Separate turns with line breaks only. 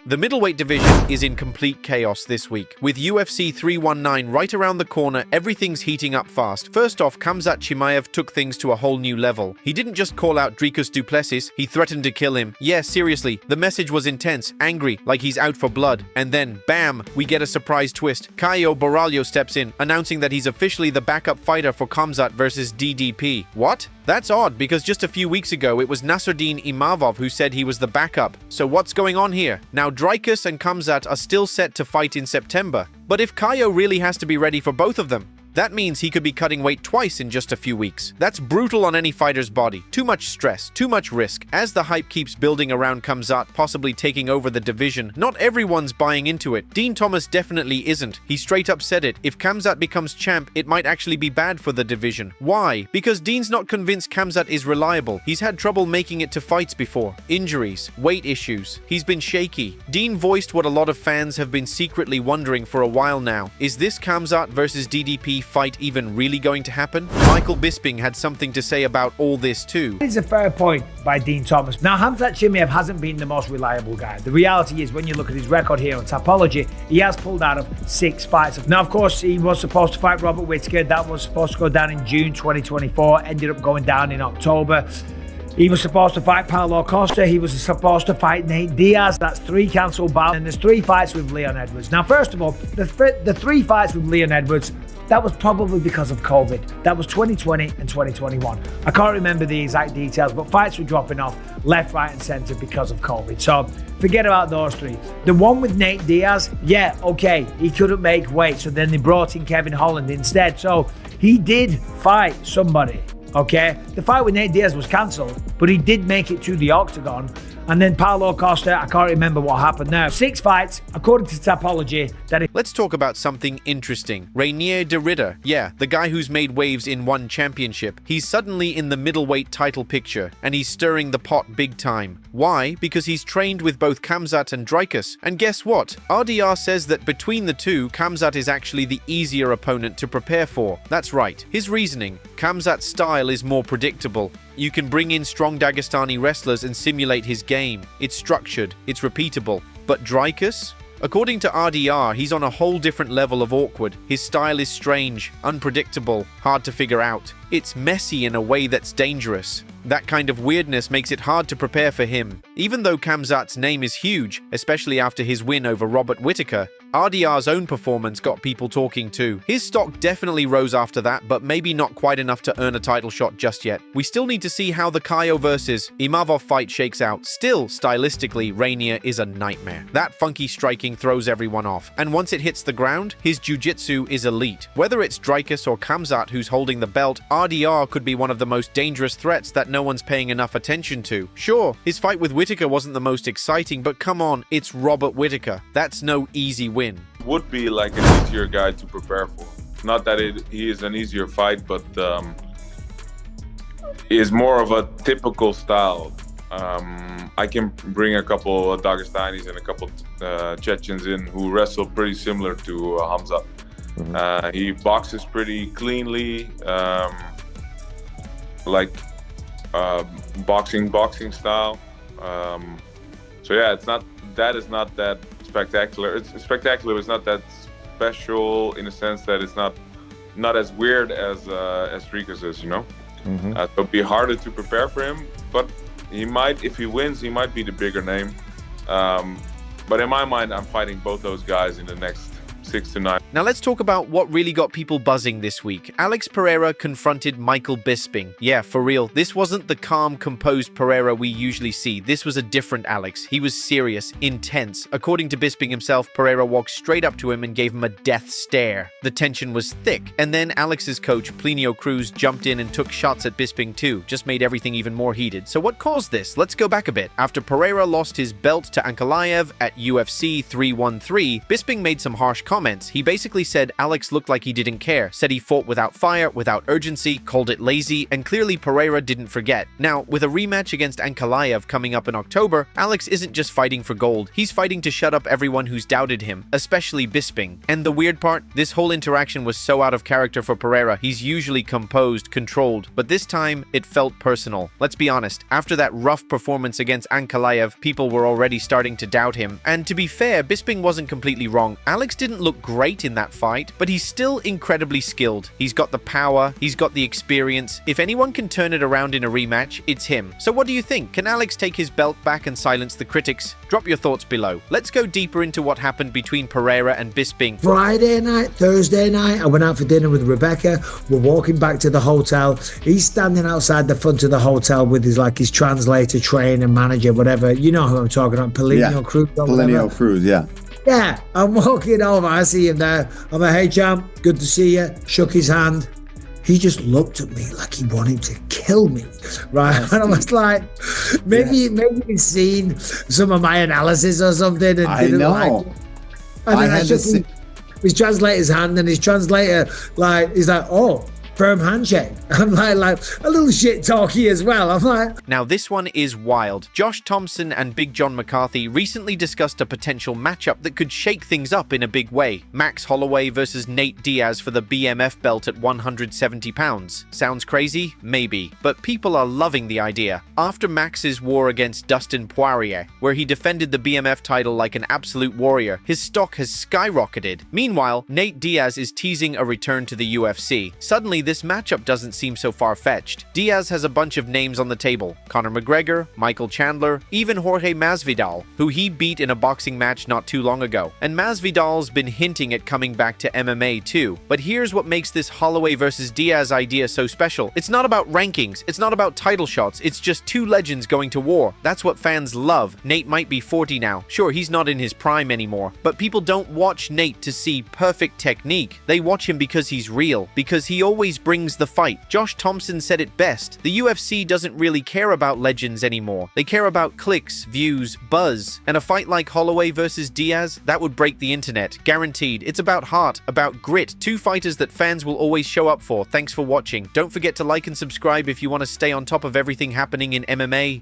The middleweight division is in complete chaos this week. With UFC 319 right around the corner, everything's heating up fast. First off, Khamzat Chimaev took things to a whole new level. He didn't just call out Dricus Du Plessis, he threatened to kill him. Yeah, seriously, the message was intense, angry, like he's out for blood. And then, bam, we get a surprise twist. Caio Borralho steps in, announcing that he's officially the backup fighter for Khamzat versus DDP. What? That's odd, because just a few weeks ago, it was Nasruddin Imavov who said he was the backup. So what's going on here? Now, Dricus and Khamzat are still set to fight in September. But if Caio really has to be ready for both of them, that means he could be cutting weight twice in just a few weeks. That's brutal on any fighter's body. Too much stress, too much risk. As the hype keeps building around Khamzat possibly taking over the division, not everyone's buying into it. Dean Thomas definitely isn't. He straight up said it. If Khamzat becomes champ, it might actually be bad for the division. Why? Because Dean's not convinced Khamzat is reliable. He's had trouble making it to fights before. Injuries, weight issues. He's been shaky. Dean voiced what a lot of fans have been secretly wondering for a while now. Is this Khamzat versus DDP fight even really going to happen? Michael Bisping had something to say about all this too.
It's a fair point by Dean Thomas. Now, Khamzat Chimaev hasn't been the most reliable guy. The reality is, when you look at his record here on Tapology, he has pulled out of 6 fights. Now, of course, he was supposed to fight Robert Whittaker. That was supposed to go down in June 2024, ended up going down in October. He was supposed to fight Paulo Costa. He was supposed to fight Nate Diaz. That's 3 cancelled bouts. And there's 3 fights with Leon Edwards. Now, first of all, the 3 fights with Leon Edwards, that was probably because of COVID. That was 2020 and 2021. I can't remember the exact details, but fights were dropping off left, right, and centre because of COVID. So forget about those 3. The one with Nate Diaz, yeah, okay, he couldn't make weight. So then they brought in Kevin Holland instead. So he did fight somebody. Okay, the fight with Nate Diaz was cancelled, but he did make it to the octagon. And then Paulo Costa, I can't remember what happened there. 6 fights, according to Tapology.
Let's talk about something interesting. Reinier de Ridder, yeah, the guy who's made waves in one championship. He's suddenly in the middleweight title picture, and he's stirring the pot big time. Why? Because he's trained with both Khamzat and Dricus. And guess what? RDR says that between the two, Khamzat is actually the easier opponent to prepare for. That's right. His reasoning: Khamzat's style is more predictable. You can bring in strong Dagestani wrestlers and simulate his game. It's structured, it's repeatable. But Dricus? According to RDR, he's on a whole different level of awkward. His style is strange, unpredictable, hard to figure out. It's messy in a way that's dangerous. That kind of weirdness makes it hard to prepare for him. Even though Khamzat's name is huge, especially after his win over Robert Whittaker, RDR's own performance got people talking too. His stock definitely rose after that, but maybe not quite enough to earn a title shot just yet. We still need to see how the Caio versus Imavov fight shakes out. Still, stylistically, Reinier is a nightmare. That funky striking throws everyone off, and once it hits the ground, his jiu-jitsu is elite. Whether it's Dricus or Khamzat who's holding the belt, RDR could be one of the most dangerous threats that no one's paying enough attention to. Sure, his fight with Whittaker wasn't the most exciting, but come on, it's Robert Whittaker. That's no easy win.
Would be like an easier guy to prepare for. Not that he is an easier fight, but is more of a typical style. I can bring a couple of Dagestanis and a couple Chechens in who wrestle pretty similar to Khamzat. He boxes pretty cleanly, like boxing style. So yeah, that is not that spectacular. It's spectacular. It's not that special in a sense that it's not as weird as Dricus is, you know. It'll be harder to prepare for him, but he might, if he wins, he might be the bigger name. But in my mind, I'm fighting both those guys in the next 6 to 9.
Now let's talk about what really got people buzzing this week. Alex Pereira confronted Michael Bisping. Yeah, for real, this wasn't the calm, composed Pereira we usually see. This was a different Alex. He was serious, intense. According to Bisping himself, Pereira walked straight up to him and gave him a death stare. The tension was thick. And then Alex's coach, Plinio Cruz, jumped in and took shots at Bisping too. Just made everything even more heated. So what caused this? Let's go back a bit. After Pereira lost his belt to Ankalaev at UFC 313, Bisping made some harsh comments. He basically basically said Alex looked like he didn't care, said he fought without fire, without urgency, called it lazy, and clearly Pereira didn't forget. Now, with a rematch against Ankalaev coming up in October, Alex isn't just fighting for gold, he's fighting to shut up everyone who's doubted him, especially Bisping. And the weird part, this whole interaction was so out of character for Pereira. He's usually composed, controlled, but this time it felt personal. Let's be honest, after that rough performance against Ankalaev, people were already starting to doubt him. And to be fair, Bisping wasn't completely wrong. Alex didn't look great in that fight, but he's still incredibly skilled. He's got the power, he's got the experience. If anyone can turn it around in a rematch, it's him. So what do you think? Can Alex take his belt back and silence the critics? Drop your thoughts below. Let's go deeper into what happened between Pereira and Bisping.
Friday night, Thursday night, I went out for dinner with Rebecca. We're walking back to the hotel. He's standing outside the front of the hotel with his translator, trainer, manager, whatever. You know who I'm talking about, Paulino Cruz.
Paulino Cruz, yeah.
Yeah, I'm walking over. I see him there. I'm like, hey, champ, good to see you. Shook his hand. He just looked at me like he wanted to kill me, right? Yes, and I was like, maybe he's seen some of my analysis or something. And
I know.
Like it. And then I shook his translator's hand, and his translator, he's like, oh, firm handshake. I'm like a little shit talky as well. I'm like...
Now this one is wild. Josh Thompson and Big John McCarthy recently discussed a potential matchup that could shake things up in a big way. Max Holloway versus Nate Diaz for the BMF belt at 170 pounds. Sounds crazy? Maybe. But people are loving the idea. After Max's war against Dustin Poirier, where he defended the BMF title like an absolute warrior, his stock has skyrocketed. Meanwhile, Nate Diaz is teasing a return to the UFC. Suddenly, this matchup doesn't seem so far-fetched. Diaz has a bunch of names on the table. Conor McGregor, Michael Chandler, even Jorge Masvidal, who he beat in a boxing match not too long ago. And Masvidal's been hinting at coming back to MMA too. But here's what makes this Holloway versus Diaz idea so special. It's not about rankings, it's not about title shots, it's just two legends going to war. That's what fans love. Nate might be 40 now. Sure, he's not in his prime anymore. But people don't watch Nate to see perfect technique. They watch him because he's real, because he always brings the fight. Josh Thompson said it best. The UFC doesn't really care about legends anymore. They care about clicks, views, buzz. And a fight like Holloway versus Diaz, that would break the internet. Guaranteed. It's about heart, about grit. Two fighters that fans will always show up for. Thanks for watching. Don't forget to like and subscribe if you want to stay on top of everything happening in MMA.